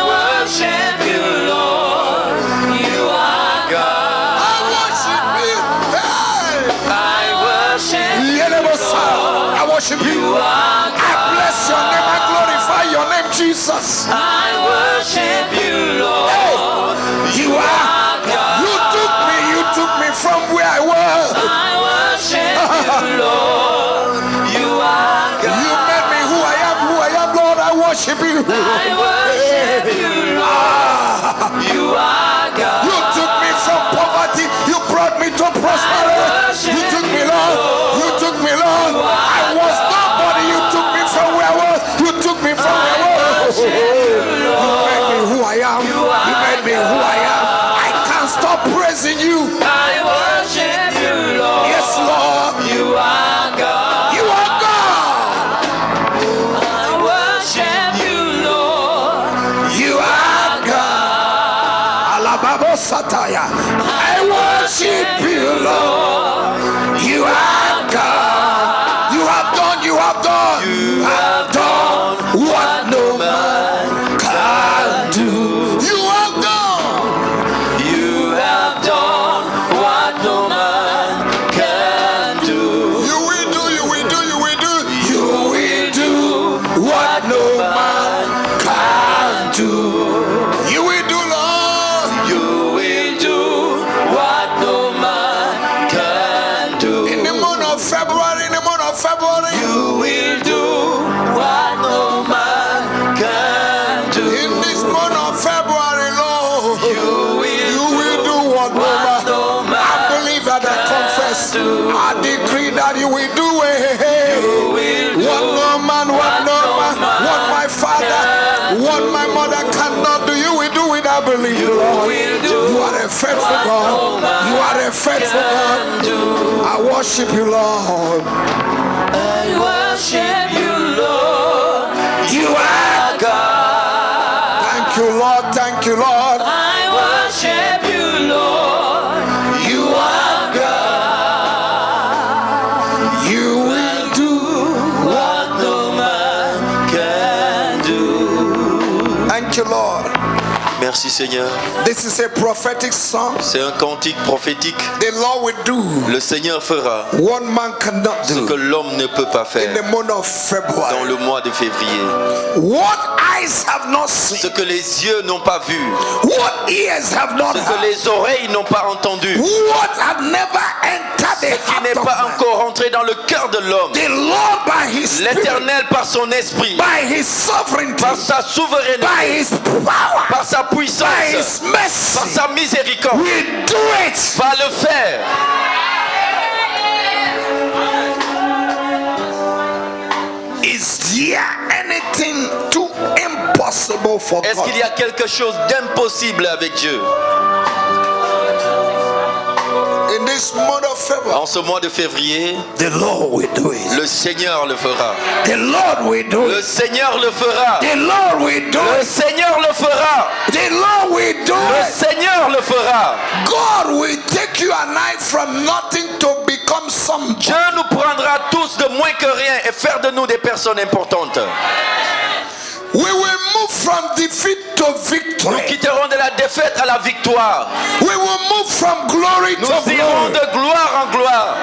worship you, Lord. You are God. I worship you. I worship you, Lord. I worship you. You are God. I bless your name. I glorify your name, Jesus. I worship you, Lord. You are God. You took me from where I was. I worship you, Lord. You are God. You made me who I am, Lord. I worship you. I worship you, Lord. You are God. You took me from poverty. You brought me to prosperity. You took me, Lord. You took me, Lord. I was nobody. You took me from where I was. You took me from where I was. You made me who I am. You made me who I am. I can't stop praising you. I worship you, Lord. Yes, Lord. You are God. You are God. I worship you, Lord. You are God. Alababo Sataya. I worship you, Lord. You are God. You have done. You have done. You have done what no man can do. You have done. You have done what no man can do. You will do. You will do. You will do. You will do what no man can do. You will do, Lord. You will do what no man can do. In the month of February, You will do what no man can do. in this month of February, Lord, You will do what no man. I believe that I confess. I decree that you will do it. What no man, what my father, what my mother cannot do, you will do it. I believe, Lord. You are a faithful God. You are a faithful God. I worship you, Lord. I worship you, Lord. You are God. Thank you, Lord. Thank you, Lord. I worship you, Lord. You are God. You will do. What no man can do. Thank you, Lord. Merci Seigneur. This is a prophetic song. C'est un cantique prophétique. The Lord will do Le Seigneur fera what man cannot ce que do l'homme ne peut pas in faire the month of dans February. le mois de février. What eyes have not Ce seen, que les yeux n'ont pas vu, what ears have not ce que heard, les oreilles n'ont pas entendu, what have never entered ce the qui n'est heart of pas man. encore entré dans le cœur de l'homme. The Lord by His Spirit, L'Éternel par son esprit, by His sovereignty, par sa souveraineté, by His power, par sa by puissance, His par mercy, sa miséricorde, will do it. va le faire. Is there anything too impossible for Est-ce qu'il y God? a quelque chose d'impossible avec Dieu? In this month of February, En ce mois de février, the Lord will do it. le Seigneur le fera. The Lord will do Le it. Seigneur le fera. The Lord will do Le it. Seigneur le fera. The Lord will do Le it. Seigneur le fera. God will take you and I from nothing to become something. Dieu nous prendra tous de moins que rien et faire de nous des personnes importantes. We will move from defeat to Nous victory. quitterons de la défaite à la victoire. We will move from glory to Nous irons glory. de gloire en gloire,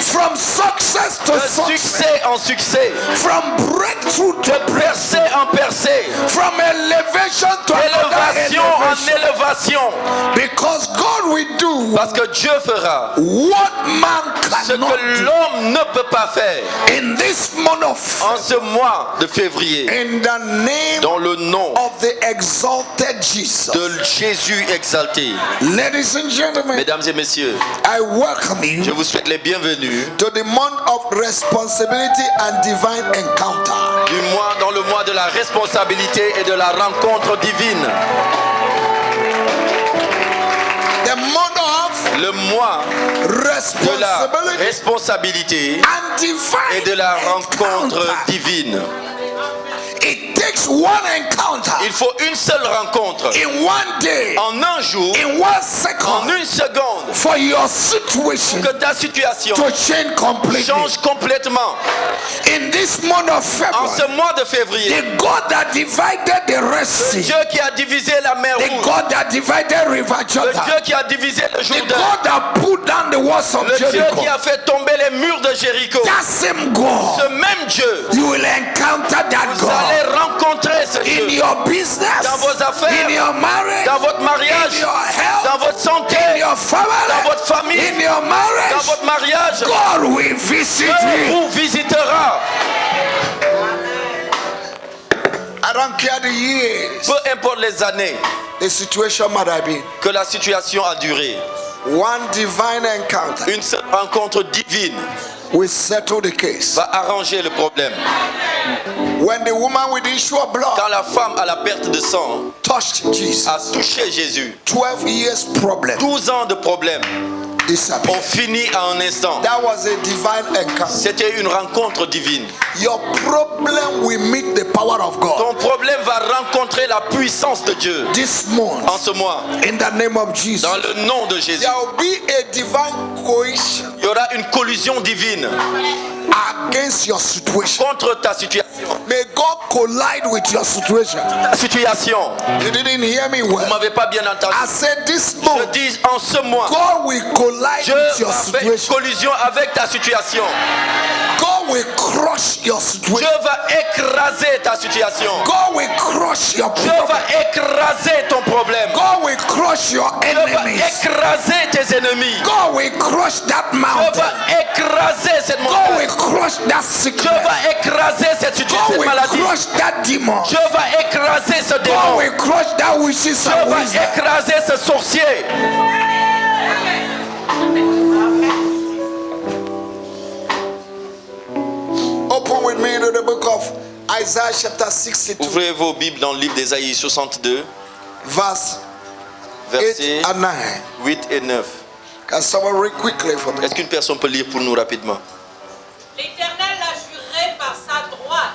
From success to de success. succès en succès, From breakthrough to de percée en percée, from elevation to another élévation en elevation. élévation. Because God will do Parce que Dieu fera what man ce cannot que do l'homme ne peut pas faire in this month of en ce mois de février, in the name dans le nom of the exalted Jesus. de Jésus exalté. Ladies and gentlemen, Mesdames et messieurs, I welcome je you vous souhaite les bienvenus to the month of responsibility and divine encounter. du mois dans le mois de la responsabilité et de la rencontre divine. The month of Le mois de la responsibility responsabilité and divine et de la rencontre encounter. divine. It takes one encounter Il faut une seule rencontre in one day, en un jour, in 1 en second, une seconde, for your situation que ta situation to change completely. change complètement. In this month of En ce February, mois de février, the God that divided the Red Sea, Dieu qui a divisé la mer the rouge, God that divided River le Jordan, Dieu qui a divisé le the Jourdain, God that put down the walls of le Dieu Jericho, qui a fait tomber les murs de Jéricho, that same God, ce même Dieu, you will encounter that vous allez God rencontrer ce in Dieu your business, dans vos affaires, in your marriage, dans votre in mariage, your dans health, votre santé, in your dans family, votre famille, in your dans marriage. votre mariage. God will visit Dieu you. vous visitera. I don't care the years, Peu importe les années the situation might have been. que la situation a duré, One divine encounter une seule rencontre divine will settle the case. va arranger le problème. When the woman with the issue of blood Quand la femme à la perte de sang touched Jesus, a touché Jésus, 12 years problem 12 ans de problème ont disappeared. fini à un instant. That was a divine encounter. C'était une rencontre divine. Your problem will meet the power of God Ton problème va rencontrer la puissance de Dieu this month en ce mois, in the name of Jesus. dans le nom de Jésus. There will be a divine cohesion Il y aura une collision divine against your situation. contre ta situation. May God collide with your situation. Ta situation, You didn't hear me vous well. m'avez pas bien entendu. I said this Je month, dis en ce mois, God will collide Dieu with your va faire une situation. collision avec ta situation. God will crush your Dieu situation. va écraser ta situation. God will crush your Dieu problem. va écraser ton problème. God will crush your Dieu va enemies. écraser tes ennemis. God will crush that Dieu mountain. va écraser cette God montagne. will crush that Dieu sickness. va écraser cette God will maladie. crush that demon. Dieu va écraser ce God démon. will crush that witches Dieu and va wizards. écraser ce sorcier. Open with me into the book of Isaiah chapter 62, Ouvrez vos Bibles dans le livre d'Ésaïe 62, verse 8 versets and 9. 8 et 9. Can someone read quickly for me? Est-ce qu'une personne peut lire pour nous rapidement? L'Éternel l'a juré par sa droite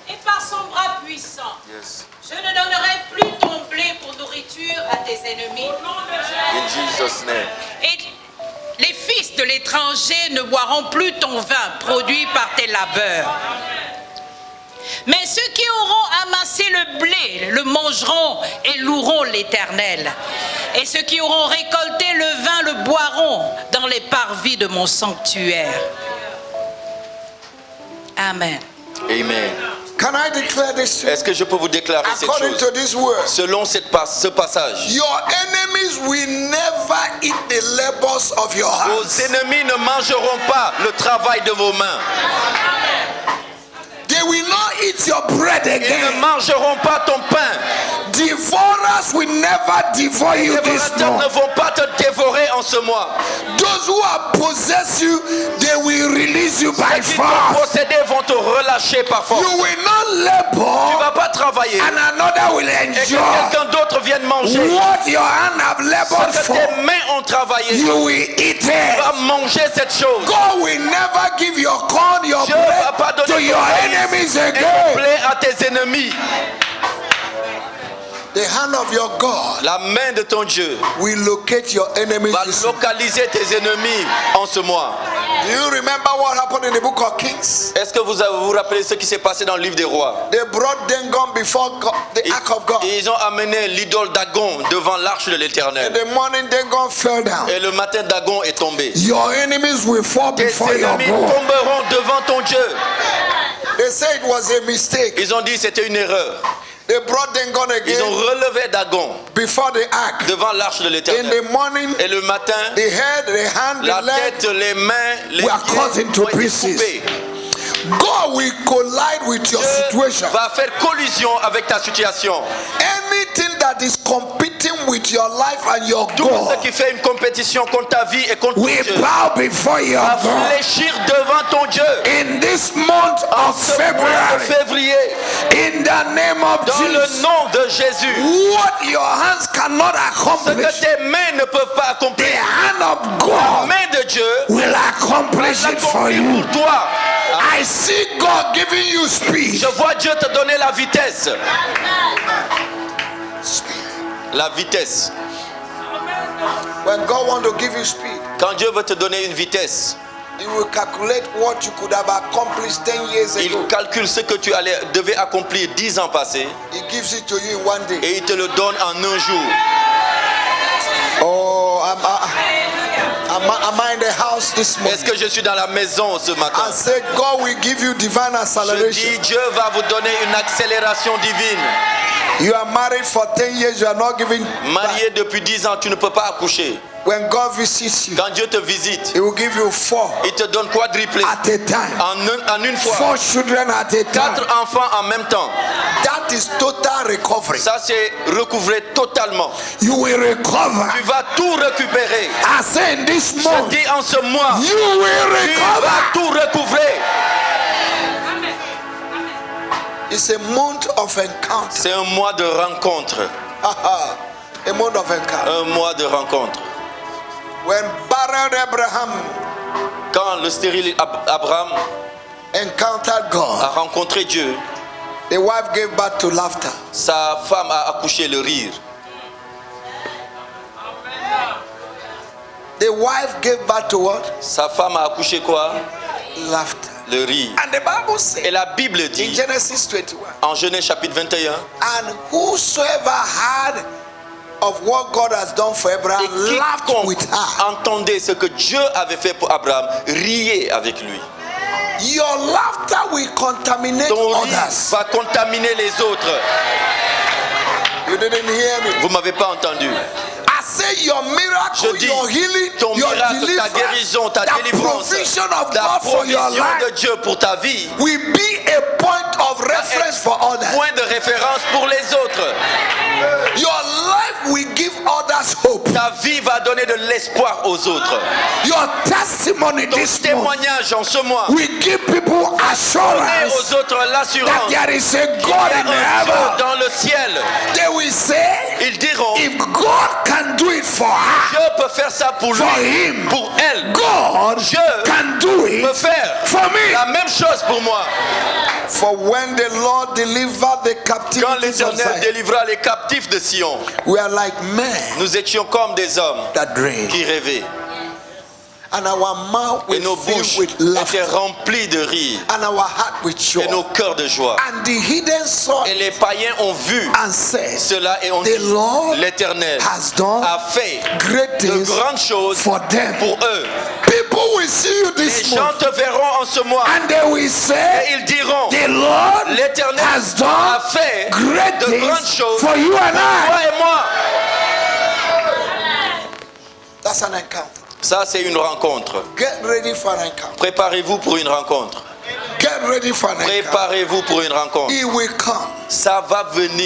et par son bras puissant. Je ne donnerai plus ton blé pour nourriture à tes ennemis. In Jesus' name. Et les fils de l'étranger ne boiront plus ton vin produit par tes labeurs. Mais ceux qui auront amassé le blé le mangeront et loueront l'Éternel. Et ceux qui auront récolté le vin le boiront dans les parvis de mon sanctuaire. Amen. Amen. Can I declare this to you? Est-ce que je peux vous déclarer cette According to chose? this word, Selon ce passage, your enemies will never eat the labors of your vos hands. ennemis ne mangeront pas le travail de vos mains. They will not eat your bread Ils ne again. mangeront pas ton pain. Devourers will never devour Les you this dévorateurs ne month. vont pas te dévorer en ce mois. Those who have possessed you, they will release you by Ceux qui t'ont force. possédé vont te relâcher par force. You will not Tu ne labor vas pas travailler and another will et que enjoy quelqu'un d'autre vienne manger. what your hand have labored Ce que for. tes mains ont travaillé, You will eat tu vas it. manger cette chose. God will never give your corn, your Dieu ne va pas bread to donner your ton enemies maïs et ton again. blé à tes ennemis. The hand of your God La main de ton Dieu will locate your enemies va this month. localiser tes ennemis en ce mois. Do you remember what happened in the book of Kings? Est-ce que vous vous rappelez ce qui s'est passé dans le livre des rois? They brought Dagon before God, the ark of God. Et ils ont amené l'idole Dagon devant l'arche de In l'Éternel. the morning, Dagon fell down. Et le matin, Dagon est tombé. Your enemies will fall Tes before your ennemis God. tomberont devant ton Dieu. They say it was a mistake. Ils ont dit que c'était une erreur. They brought Dagon Ils ont again relevé Dagon before the ark. devant l'arche de In l'Éternel. the morning, Et le matin, the head, the hand, la the leg, tête, les mains, les were cut pieds into ont été pieces. coupés. God will collide with your Dieu situation. va faire collision avec ta situation. Anything that is competing with your life and your Tout ce God qui fait une compétition contre ta vie et contre ton will Dieu bow before your va God. fléchir devant ton Dieu. In this month of Ce mois de February, février, in the name of dans le Jesus, nom de Jésus, what your hands cannot ce accomplish, que tes mains ne peuvent pas the accomplir, hand of la God main de Dieu will va accomplish it for l'accomplir you. pour toi. I see God giving you speed. Je vois Dieu te donner la vitesse. La vitesse. When God wants to give you speed, Quand Dieu veut te donner une vitesse, He will calculate what you could have accomplished 10 years Il ago. calcule ce que tu devais accomplir 10 ans passés He gives it to you in one day. et il te le donne en un jour. Oh, am I in the house this morning? Est-ce que je suis dans la maison ce matin? I say God will give you divine Je acceleration. dis, Dieu va vous donner une accélération divine. You are married for 10 years, you are not giving. Marié depuis 10 ans, tu ne peux pas accoucher. When God visits you, Quand Dieu te visite, He will give you 4 il te donne quadruplé at a time. en une fois. 4 children at a 4 time. enfants en même temps. That is total recovery. Ça, c'est recouvrer totalement. You will recover. Tu vas tout récupérer. I say in this Je month, dis en ce mois, you will tu vas recover. tout recouvrer. It's a month of encounter. C'est un mois de rencontre. A month of encounter. Un mois de rencontre. When barren Abraham Quand le stérile Abraham encountered a God, rencontré Dieu, the wife gave birth to laughter. sa femme a accouché le rire. The wife gave birth to what? Sa femme a accouché quoi? Laughter. Le rire. And the Bible Et says la Bible in dit Genesis 21, en Genèse chapitre 21, and whosoever heard of what God has done for et Abraham laughed quiconque with her. entendait ce que Dieu avait fait pour Abraham, riait avec lui. Your laughter will contaminate Ton rire others. va contaminer les autres. You didn't hear me. Vous m'avez pas entendu. I say your miracle, Je dis, your healing, ton your miracle, ta deliverance, guérison, ta the délivrance, provision of la God for your provision de life Dieu pour ta vie, will be a point of reference for others. point de référence pour les autres. Your life will give others hope. Ta vie va donner de l'espoir aux autres. Your testimony Ton this month témoignage en ce mois will give people donner assurance aux autres that l'assurance there is a qu'il y God a in un Dieu heaven. dans le ciel. They will say, Ils diront, if God can do it for her, Dieu peut faire ça pour for lui, him, pour elle. God Dieu can do peut it faire for me. la même chose pour moi. For when the Lord delivered the Quand captives of l'Éternel Zion, délivra les captifs de Sion, we are like men nous étions comme des hommes that dream, qui rêvaient. and our mouth Et will nos fill bouches with étaient laughter, remplies de rire and our heart with joy. et nos cœurs de joie. And the hidden saw Et les païens ont vu and said, cela et ont the dit, Lord l'Éternel has done a fait great de things grandes choses for them. pour eux. People will see you Les this gens month, te verront en ce mois and they will et say, ils diront, the Lord l'Éternel has done a fait great de grandes things choses for you and toi I. et moi. That's an encounter. Ça, c'est une rencontre. Get ready for an encounter. Préparez-vous pour une rencontre. Get ready for an encounter. Préparez-vous pour une rencontre. He will come. Ça va venir.